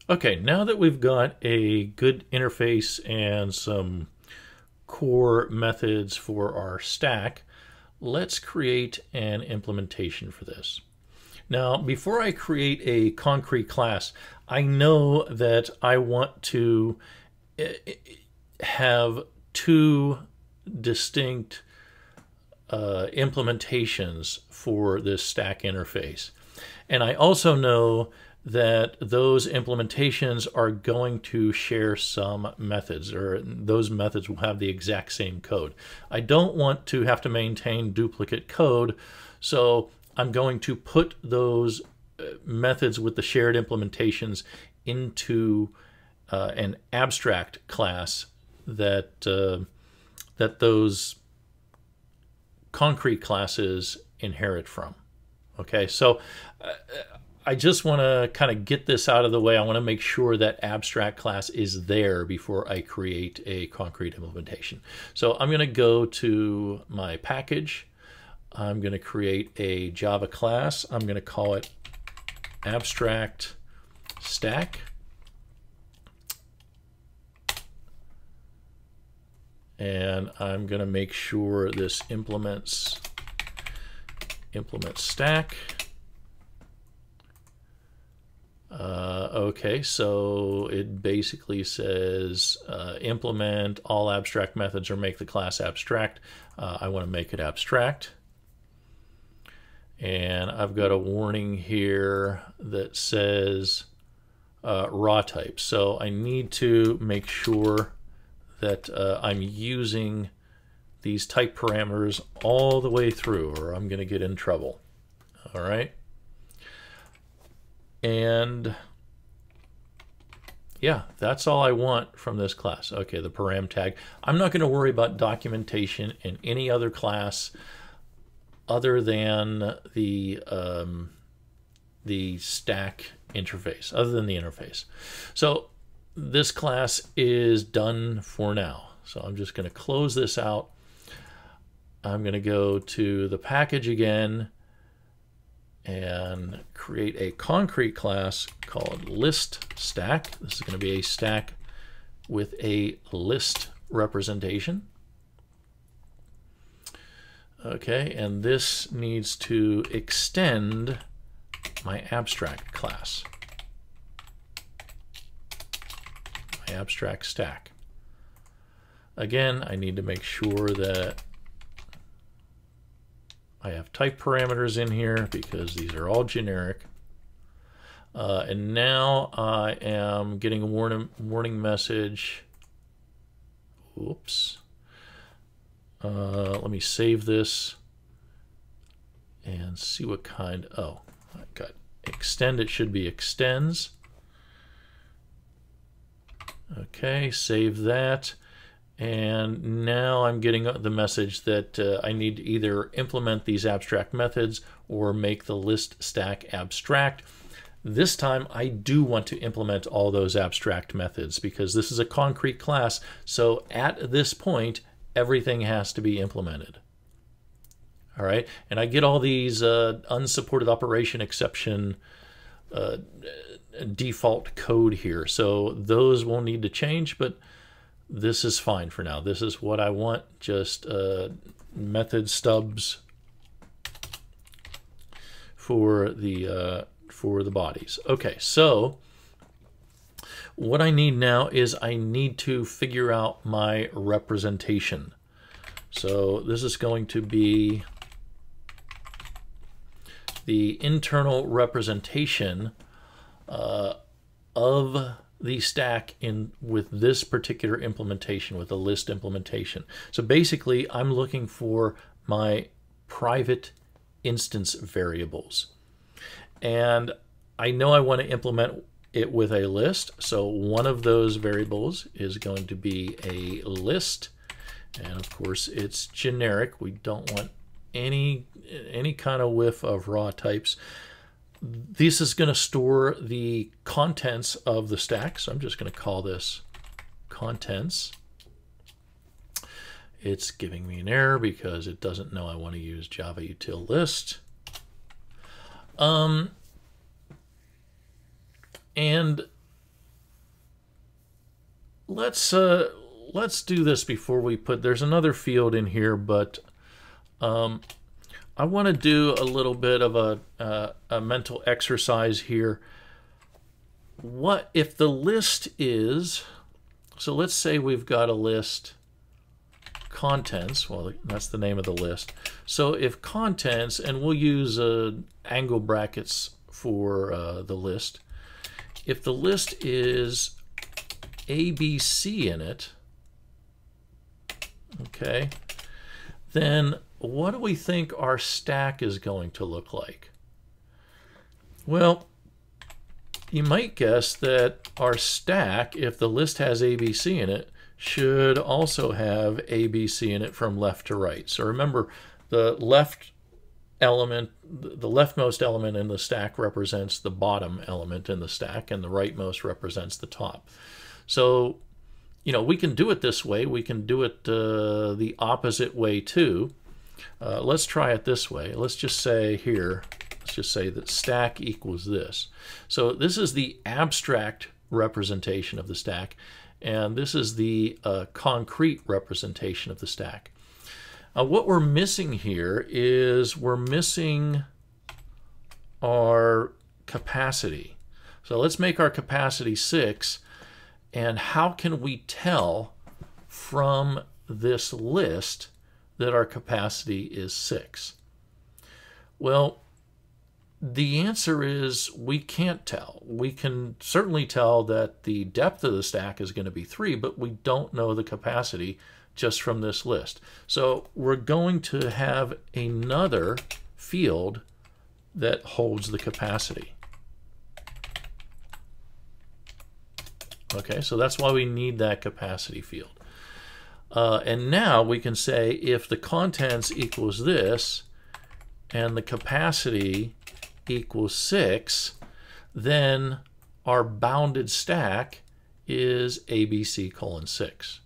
Okay, now that we've got a good interface and some core methods for our stack, let's create an implementation for this. Now, before I create a concrete class, I know that I want to have two distinct implementations for this stack interface. And I also know that those implementations are going to share some methods, or those methods will have the exact same code. I don't want to have to maintain duplicate code, so I'm going to put those methods with the shared implementations into an abstract class that that those concrete classes inherit from. Okay, so I just want to kind of get this out of the way. I want to make sure that abstract class is there before I create a concrete implementation. So I'm going to go to my package. I'm going to create a Java class. I'm going to call it abstract stack. And I'm going to make sure this implements stack. Okay, so it basically says implement all abstract methods or make the class abstract. I want to make it abstract. And I've got a warning here that says raw type. So I need to make sure that I'm using these type parameters all the way through, or I'm going to get in trouble. All right. And yeah, that's all I want from this class. Okay, the param tag. I'm not going to worry about documentation in any other class other than the stack interface, other than the interface. So this class is done for now. So I'm just going to close this out. I'm going to go to the package again and create a concrete class called ListStack. This is going to be a stack with a list representation. Okay, and this needs to extend my abstract class, my abstract stack. Again, I need to make sure that I have type parameters in here because these are all generic. And now I am getting a warning message. Oops. Let me save this and see what kind. Oh, I got extend. It should be extends. Okay, save that. And now I'm getting the message that I need to either implement these abstract methods or make the list stack abstract. This time I do want to implement all those abstract methods because this is a concrete class. So at this point, everything has to be implemented. All right, and I get all these unsupported operation exception default code here. So those won't need to change, but this is fine for now. This is what I want, just method stubs for the bodies. Okay, so what I need now is I need to figure out my representation. So this is going to be the internal representation of the stack with this particular implementation, with the list implementation. So basically, I'm looking for my private instance variables. And I know I want to implement it with a list. So one of those variables is going to be a list. And of course, it's generic. We don't want any kind of whiff of raw types. This is going to store the contents of the stack. So I'm just going to call this contents. It's giving me an error because it doesn't know I want to use Java util list. And let's do this before we there's another field in here, but I want to do a little bit of a mental exercise here. What if the list is, so let's say we've got a list contents, well, that's the name of the list. So if contents, and we'll use angle brackets for the list, if the list is ABC in it, okay, then what do we think our stack is going to look like? Well, you might guess that our stack, if the list has ABC in it, should also have ABC in it from left to right. So remember, the left element, the leftmost element in the stack represents the bottom element in the stack, and the rightmost represents the top. So, you know, we can do it this way. We can do it the opposite way too. Let's try it this way. Let's just say here, let's just say that stack equals this. So this is the abstract representation of the stack, and this is the concrete representation of the stack. What we're missing here is we're missing our capacity. So let's make our capacity 6, and how can we tell from this list that our capacity is 6? Well, the answer is we can't tell. We can certainly tell that the depth of the stack is going to be 3, but we don't know the capacity just from this list. So we're going to have another field that holds the capacity. Okay, so that's why we need that capacity field. And now we can say if the contents equals this and the capacity equals 6, then our bounded stack is ABC:6.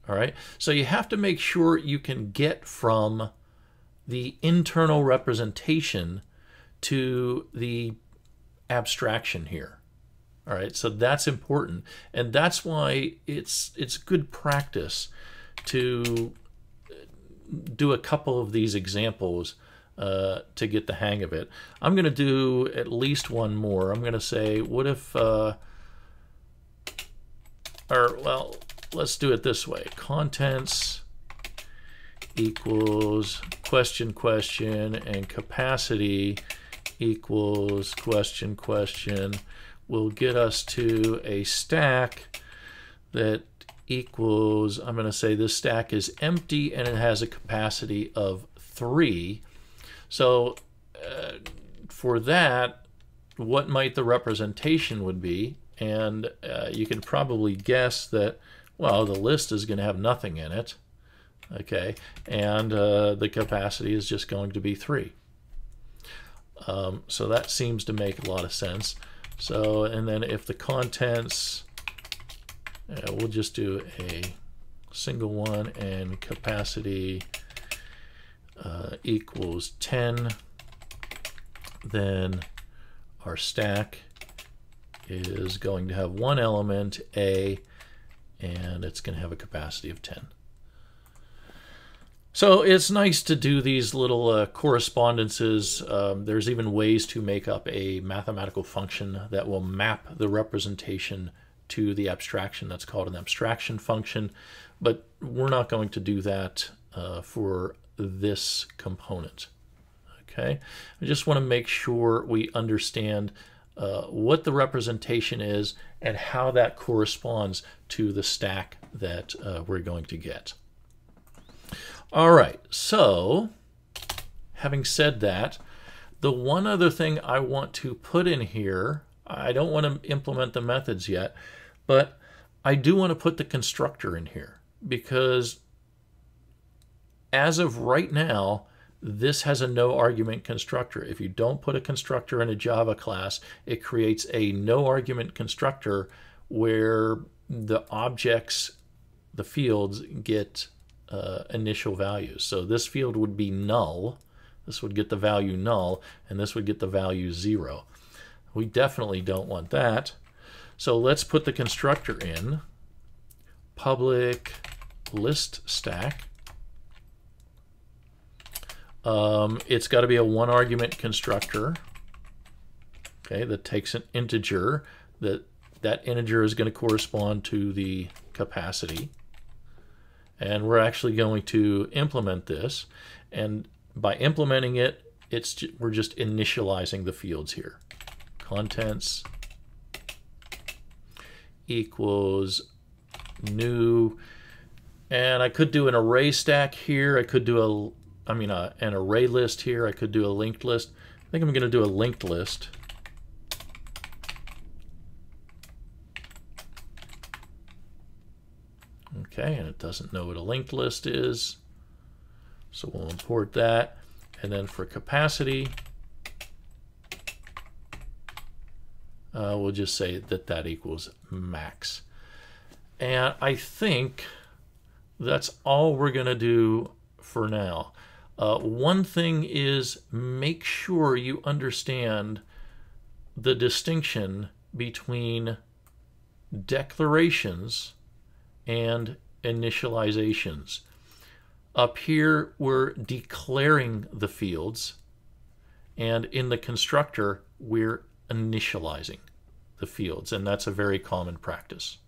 All right, so you have to make sure you can get from the internal representation to the abstraction here. All right, so that's important, and that's why it's good practice to do a couple of these examples to get the hang of it. I'm going to do at least one more. I'm going to say, what if, well, let's do it this way. Contents equals question, question, and capacity equals question, question will get us to a stack that equals, I'm going to say this stack is empty and it has a capacity of 3. So for that, what might the representation would be? And you can probably guess that, well, the list is going to have nothing in it, okay, and the capacity is just going to be 3. So that seems to make a lot of sense. So, and then if the contents, we'll just do a single one, and capacity equals 10, then our stack is going to have one element, A, and it's going to have a capacity of 10. So it's nice to do these little correspondences. There's even ways to make up a mathematical function that will map the representation to the abstraction. That's called an abstraction function, but we're not going to do that for this component. Okay, I just want to make sure we understand what the representation is and how that corresponds to the stack that we're going to get. All right, so having said that, the one other thing I want to put in here, I don't want to implement the methods yet, but I do want to put the constructor in here, because as of right now, this has a no argument constructor. If you don't put a constructor in a Java class, it creates a no argument constructor where the objects, the fields, get initial values. So this field would be null, this would get the value null, and this would get the value 0. We definitely don't want that. So let's put the constructor in, public list stack. It's got to be a one argument constructor, okay, that takes an integer. That integer is going to correspond to the capacity. And we're actually going to implement this. And by implementing it, we're just initializing the fields here. Contents equals new. And I could do an array stack here. I could do an array list here. I could do a linked list. I think I'm going to do a linked list. Okay, and it doesn't know what a linked list is. So we'll import that. And then for capacity, we'll just say that equals max. And I think that's all we're going to do for now. One thing is, make sure you understand the distinction between declarations and initializations. Up here, we're declaring the fields, and in the constructor, we're initializing the fields, and that's a very common practice.